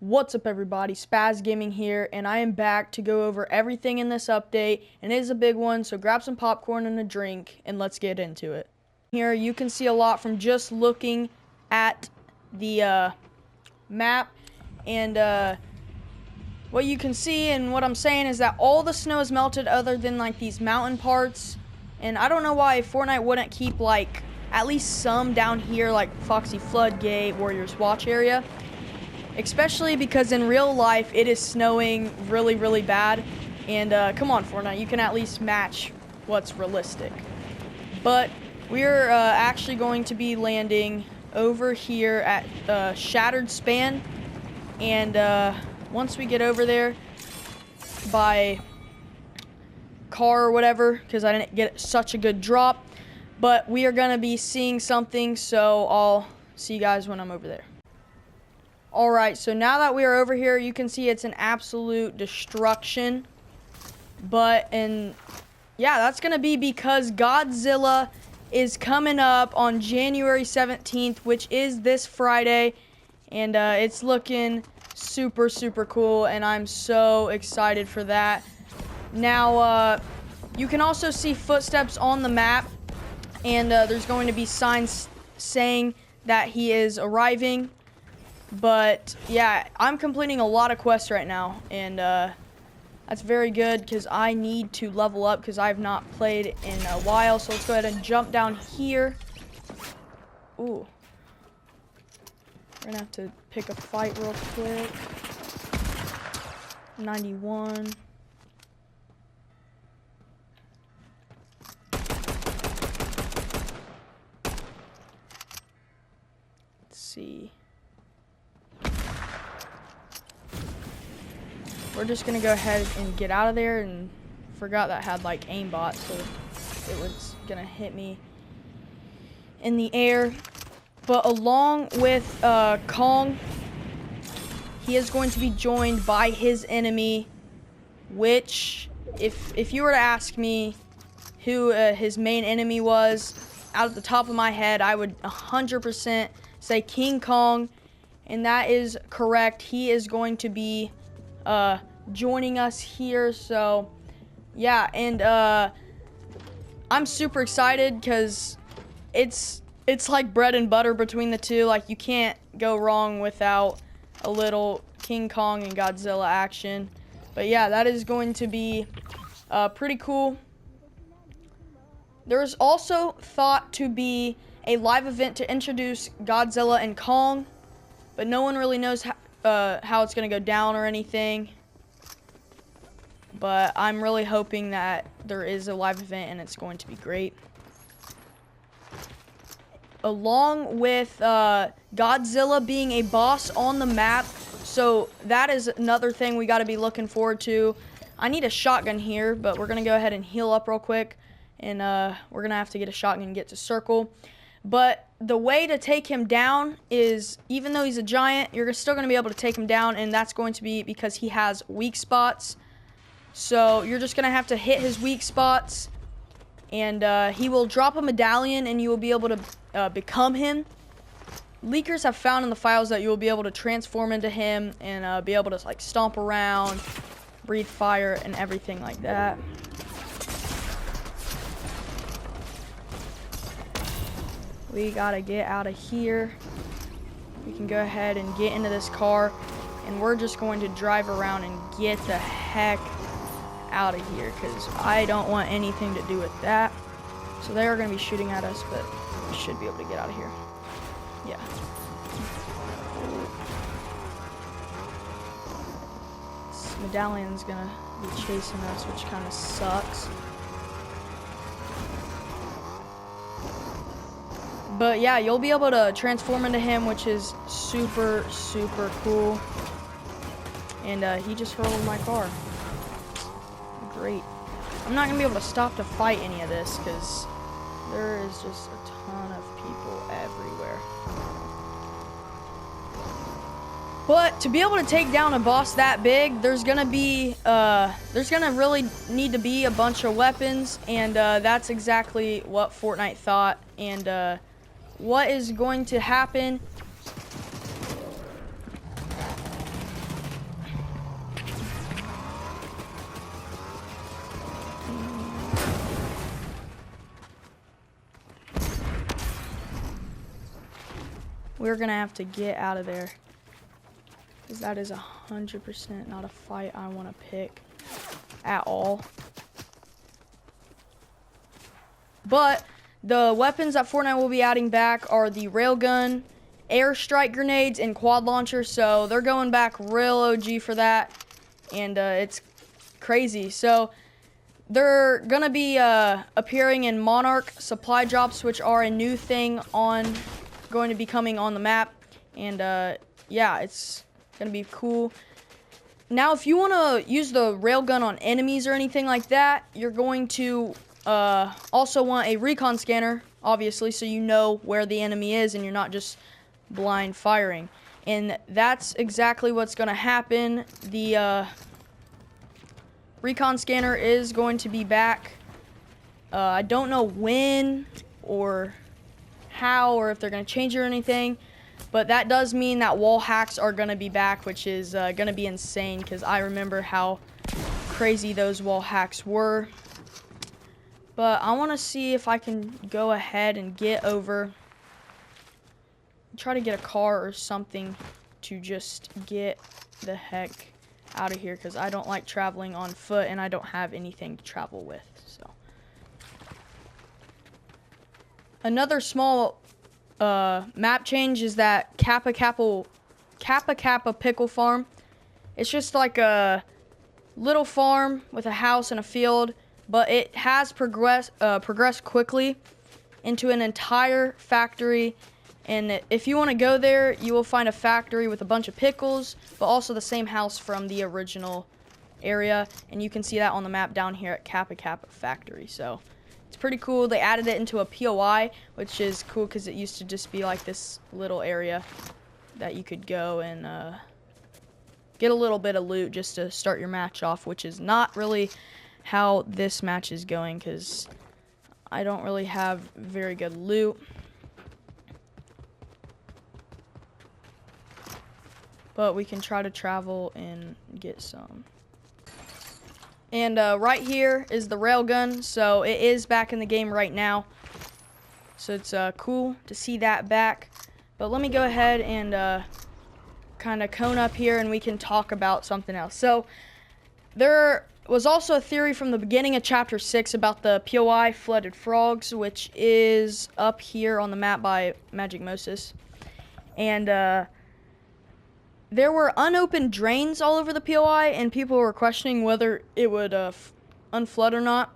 What's up everybody, Spaz Gaming here, and I am back to go over everything in this update, and it is a big one, so grab some popcorn and a drink, and let's get into it. Here you can see a lot from just looking at the map, and what you can see and what I'm saying is that all the snow is melted other than like these mountain parts, and I don't know why Fortnite wouldn't keep like at least some down here like Foxy Floodgate, Warriors Watch area. Especially because in real life, it is snowing really, really bad. And come on, Fortnite, you can at least match what's realistic. But we're actually going to be landing over here at Shattered Span. And once we get over there by car or whatever, because I didn't get such a good drop. But we are going to be seeing something, so I'll see you guys when I'm over there. Alright, so now that we are over here, you can see it's an absolute destruction. Yeah, that's going to be because Godzilla is coming up on January 17th, which is this Friday. And it's looking super, super cool, and I'm so excited for that. Now, you can also see footsteps on the map, and there's going to be signs saying that he is arriving. But yeah, I'm completing a lot of quests right now, and that's very good because I need to level up because I've not played in a while. So let's go ahead and jump down here. Ooh. We're gonna have to pick a fight real quick. 91. Let's see. We're just gonna go ahead and get out of there, and forgot that had like aimbot, so it was gonna hit me in the air. But along with Kong, he is going to be joined by his enemy, which if you were to ask me who his main enemy was, out of the top of my head, I would 100% say King Kong, and that is correct. He is going to be joining us here. So yeah, and I'm super excited because it's like bread and butter between the two. Like, you can't go wrong without a little King Kong and Godzilla action. But yeah, that is going to be pretty cool. There's also thought to be a live event to introduce Godzilla and Kong, but no one really knows how it's going to go down or anything. But I'm really hoping that there is a live event and it's going to be great. Along with Godzilla being a boss on the map, so that is another thing we got to be looking forward to. I need a shotgun here, but we're going to go ahead and heal up real quick. And we're going to have to get a shotgun and get to circle. But the way to take him down is, even though he's a giant, you're still going to be able to take him down, and that's going to be because he has weak spots. So you're just going to have to hit his weak spots, and he will drop a medallion, and you will be able to become him. Leakers have found in the files that you will be able to transform into him and be able to like stomp around, breathe fire, and everything like that. We gotta get out of here. We can go ahead and get into this car, and we're just going to drive around and get the heck out of here because I don't want anything to do with that. So they are going to be shooting at us, but we should be able to get out of here. Yeah. This medallion's going to be chasing us, which kind of sucks. But yeah, you'll be able to transform into him, which is super, super cool. And he just hurled my car. Great. I'm not going to be able to stop to fight any of this because there is just a ton of people everywhere. But to be able to take down a boss that big, there's going to really need to be a bunch of weapons, and that's exactly what Fortnite thought. And what is going to happen we're gonna have to get out of there. Because that is 100% not a fight I want to pick at all. But the weapons that Fortnite will be adding back are the railgun, airstrike grenades, and quad launcher. So they're going back real OG for that. And it's crazy. So they're going to be appearing in Monarch supply drops, which are a new thing going to be coming on the map. And yeah, it's going to be cool. Now, if you want to use the railgun on enemies or anything like that, you're going to also want a recon scanner, obviously, so you know where the enemy is and you're not just blind firing. And that's exactly what's going to happen. The recon scanner is going to be back. I don't know when or how or if they're going to change it or anything. But that does mean that wall hacks are going to be back, which is going to be insane because I remember how crazy those wall hacks were. But I want to see if I can go ahead and get over, try to get a car or something to just get the heck out of here because I don't like traveling on foot and I don't have anything to travel with. So another small map change is that Kappa Kappa Pickle Farm. It's just like a little farm with a house and a field, but it has progressed quickly into an entire factory. And if you want to go there, you will find a factory with a bunch of pickles, but also the same house from the original area. And you can see that on the map down here at Kappa Kappa Factory. So it's pretty cool. They added it into a POI, which is cool because it used to just be like this little area that you could go and get a little bit of loot just to start your match off, which is not really how this match is going because I don't really have very good loot. But we can try to travel and get some. And right here is the railgun, so it is back in the game right now. So it's cool to see that back. But let me go ahead and kind of cone up here and we can talk about something else. So there was also a theory from the beginning of Chapter 6 about the POI flooded frogs, which is up here on the map by Magic Moses. And there were unopened drains all over the POI, and people were questioning whether it would unflood or not.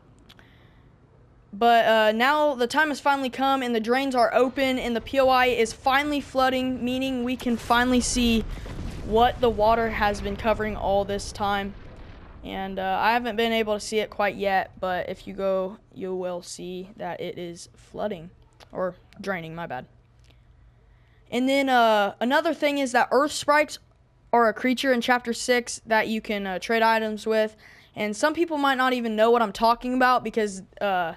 But now the time has finally come, and the drains are open, and the POI is finally flooding, meaning we can finally see what the water has been covering all this time. And I haven't been able to see it quite yet, but if you go, you will see that it is flooding, or draining, my bad. And then another thing is that Earth Sprites are a creature in Chapter 6 that you can trade items with. And some people might not even know what I'm talking about because, I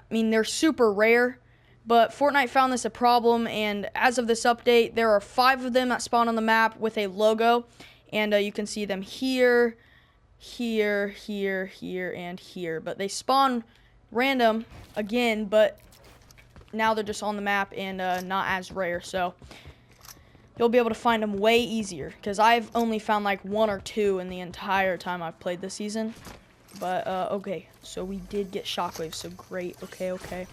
mean, they're super rare. But Fortnite found this a problem, and as of this update, there are 5 of them that spawn on the map with a logo. And you can see them here, here, here, here, and here. But they spawn random again, but now they're just on the map and not as rare, so you'll be able to find them way easier because I've only found like 1 or 2 in the entire time I've played this season. But okay, so we did get shockwaves, so great. Okay.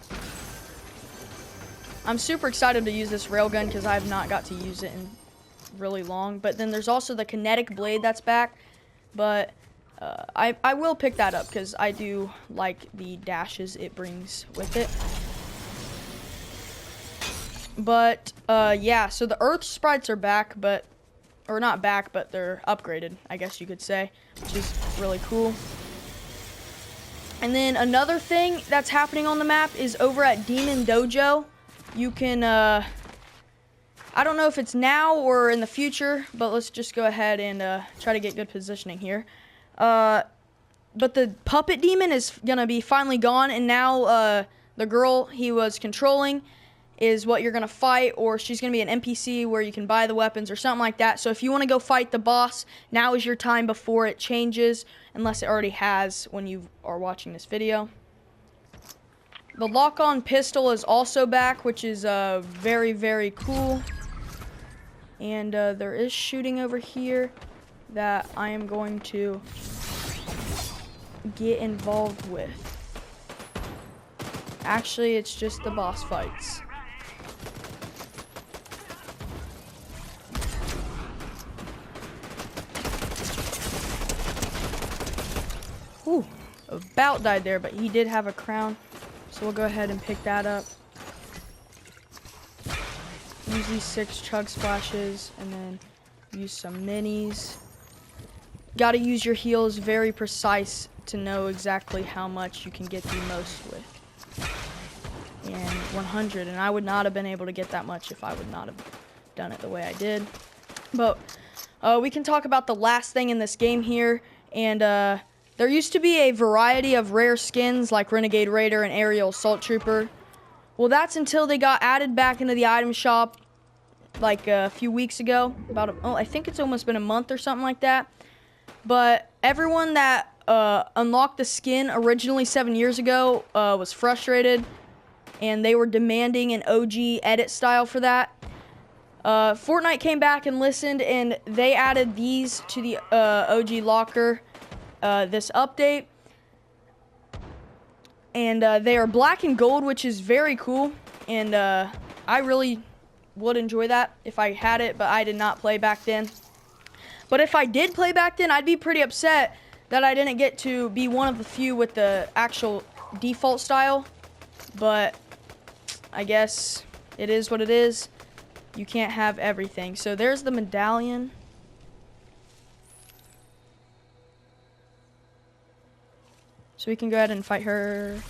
I'm super excited to use this railgun because I have not got to use it in really long. But then there's also the kinetic blade that's back, but I will pick that up because I do like the dashes it brings with it. But yeah, so the Earth Sprites are back, or not back, but they're upgraded, I guess you could say, which is really cool. And then another thing that's happening on the map is over at Demon Dojo. You can, I don't know if it's now or in the future, but let's just go ahead and try to get good positioning here. But the puppet demon is gonna be finally gone, and now the girl he was controlling is what you're going to fight, or she's going to be an NPC where you can buy the weapons or something like that. So if you want to go fight the boss, now is your time before it changes, unless it already has when you are watching this video. The lock-on pistol is also back, which is very, very cool. And there is shooting over here that I am going to get involved with. Actually, it's just the boss fights. Ooh, about died there, but he did have a crown. So we'll go ahead and pick that up. Use these 6 chug splashes and then use some minis. Gotta use your heals very precise to know exactly how much you can get the most with. And 100, and I would not have been able to get that much if I would not have done it the way I did. But we can talk about the last thing in this game here, and there used to be a variety of rare skins like Renegade Raider and Aerial Assault Trooper. Well, that's until they got added back into the item shop like a few weeks ago. I think it's almost been a month or something like that. But everyone that unlocked the skin originally 7 years ago was frustrated, and they were demanding an OG edit style for that. Fortnite came back and listened, and they added these to the OG locker this update. And they are black and gold, which is very cool. And I really would enjoy that if I had it, but I did not play back then. But if I did play back then, I'd be pretty upset that I didn't get to be one of the few with the actual default style. But I guess it is what it is. You can't have everything. So there's the medallion. So we can go ahead and fight her.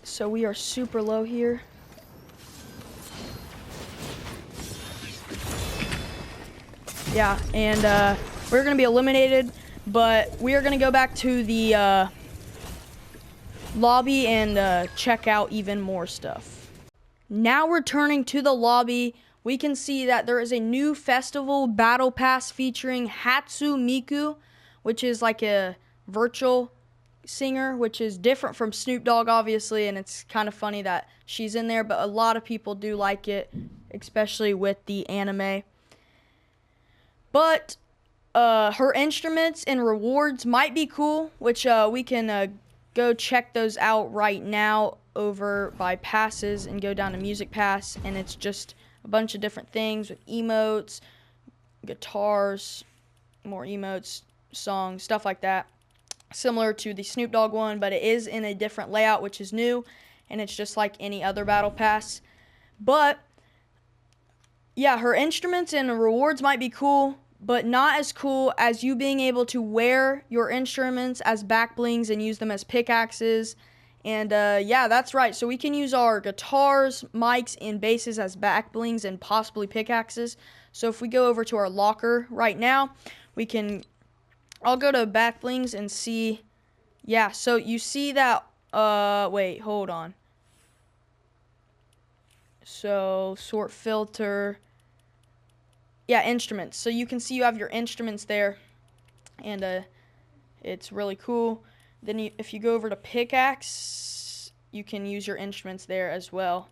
So we are super low here. Yeah, and we're going to be eliminated, but we are going to go back to the lobby and check out even more stuff. Now returning to the lobby, we can see that there is a new festival battle pass featuring Hatsu Miku, which is like a virtual singer, which is different from Snoop Dogg, obviously, and it's kind of funny that she's in there, but a lot of people do like it, especially with the anime. But her instruments and rewards might be cool, which we can go check those out right now over by passes and go down to Music Pass, and it's just a bunch of different things with emotes, guitars, more emotes, songs, stuff like that. Similar to the Snoop Dogg one, but it is in a different layout, which is new, and it's just like any other battle pass. But yeah, her instruments and rewards might be cool, but not as cool as you being able to wear your instruments as back blings and use them as pickaxes. And yeah, that's right. So we can use our guitars, mics, and basses as back blings and possibly pickaxes. So if we go over to our locker right now, we can... I'll go to back blings and see. Yeah, so you see that... wait, hold on. So, sort filter... Yeah, instruments. So you can see you have your instruments there, and it's really cool. Then if you go over to pickaxe, you can use your instruments there as well.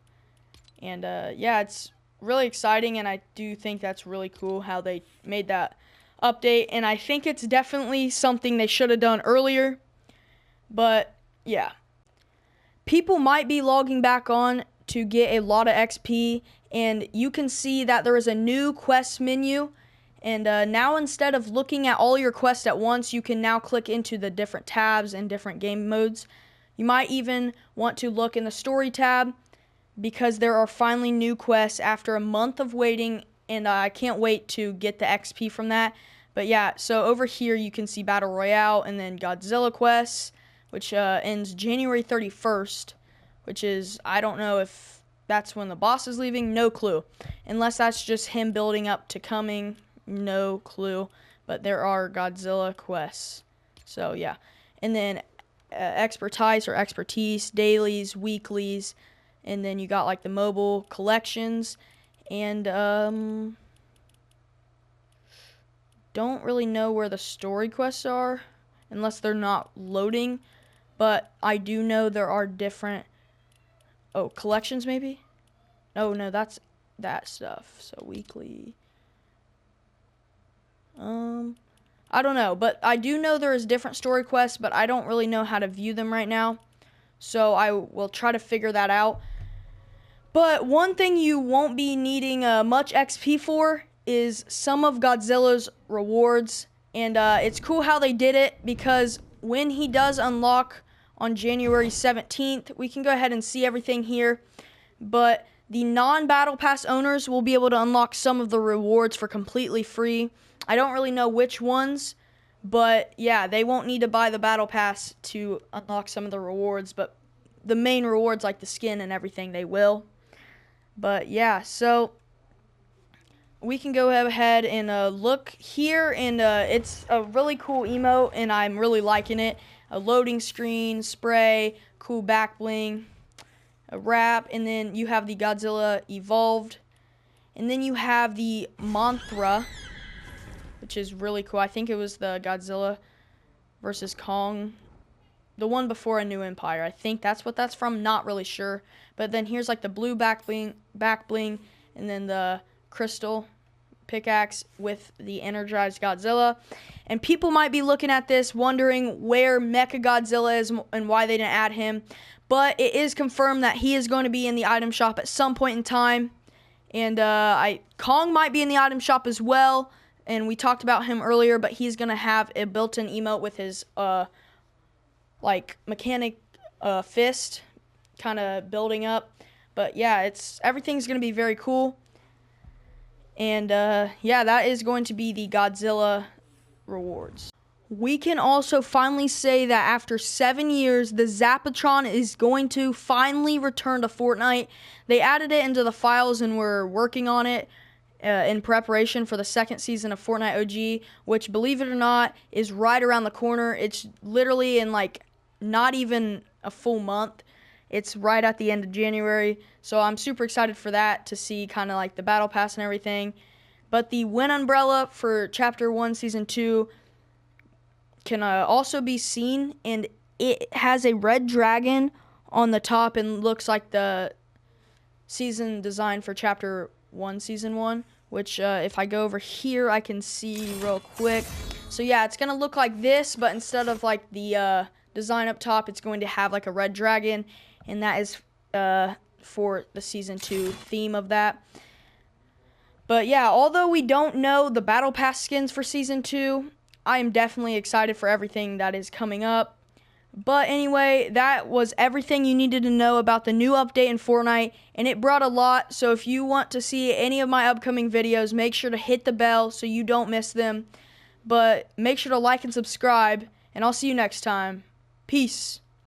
And yeah, it's really exciting, and I do think that's really cool how they made that update. And I think it's definitely something they should have done earlier. But yeah, people might be logging back on to get a lot of XP, and you can see that there is a new quest menu, and now instead of looking at all your quests at once, you can now click into the different tabs and different game modes. You might even want to look in the story tab, because there are finally new quests after a month of waiting, and I can't wait to get the XP from that. But yeah, so over here you can see Battle Royale and then Godzilla quests, which ends January 31st, which is, I don't know if that's when the boss is leaving, no clue. Unless that's just him building up to coming, no clue. But there are Godzilla quests. So yeah. And then expertise, dailies, weeklies, and then you got like the mobile collections, and don't really know where the story quests are, unless they're not loading. But I do know there are different, collections maybe? Oh, no, that's that stuff. So weekly. I don't know, but I do know there is different story quests, but I don't really know how to view them right now. So I will try to figure that out. But one thing you won't be needing much XP for is some of Godzilla's rewards. And it's cool how they did it, because when he does unlock on January 17th, we can go ahead and see everything here. But the non-Battle Pass owners will be able to unlock some of the rewards for completely free. I don't really know which ones, but yeah, they won't need to buy the Battle Pass to unlock some of the rewards, but the main rewards like the skin and everything, they will. But yeah, so we can go ahead and look here, and it's a really cool emote, and I'm really liking it. A loading screen, spray, cool back bling, a wrap, and then you have the Godzilla evolved, and then you have the Mothra, which is really cool. I think it was the Godzilla versus Kong, the one before A New Empire. I think that's what that's from. Not really sure. But then here's like the blue back bling, and then the crystal pickaxe with the energized Godzilla. And people might be looking at this wondering where Mecha Godzilla is and why they didn't add him. But it is confirmed that he is going to be in the item shop at some point in time. And Kong might be in the item shop as well. And we talked about him earlier, but he's going to have a built-in emote with his mechanic fist kind of building up. But yeah, everything's going to be very cool. And yeah, that is going to be the Godzilla rewards. We can also finally say that after 7 years, the Zapatron is going to finally return to Fortnite. They added it into the files and we're working on it in preparation for the second season of Fortnite OG, which, believe it or not, is right around the corner. It's literally in not even a full month. It's right at the end of January, so I'm super excited for that, to see kind of like the Battle Pass and everything. But the Wind Umbrella for Chapter 1, Season 2 can also be seen, and it has a red dragon on the top and looks like the season design for Chapter 1, Season 1, which if I go over here, I can see real quick. So yeah, it's going to look like this, but instead of like the design up top, it's going to have like a red dragon, and that is for the Season 2 theme of that. But yeah, although we don't know the Battle Pass skins for Season 2, I am definitely excited for everything that is coming up. But anyway, that was everything you needed to know about the new update in Fortnite, and it brought a lot. So if you want to see any of my upcoming videos, make sure to hit the bell so you don't miss them. But make sure to like and subscribe, and I'll see you next time. Peace.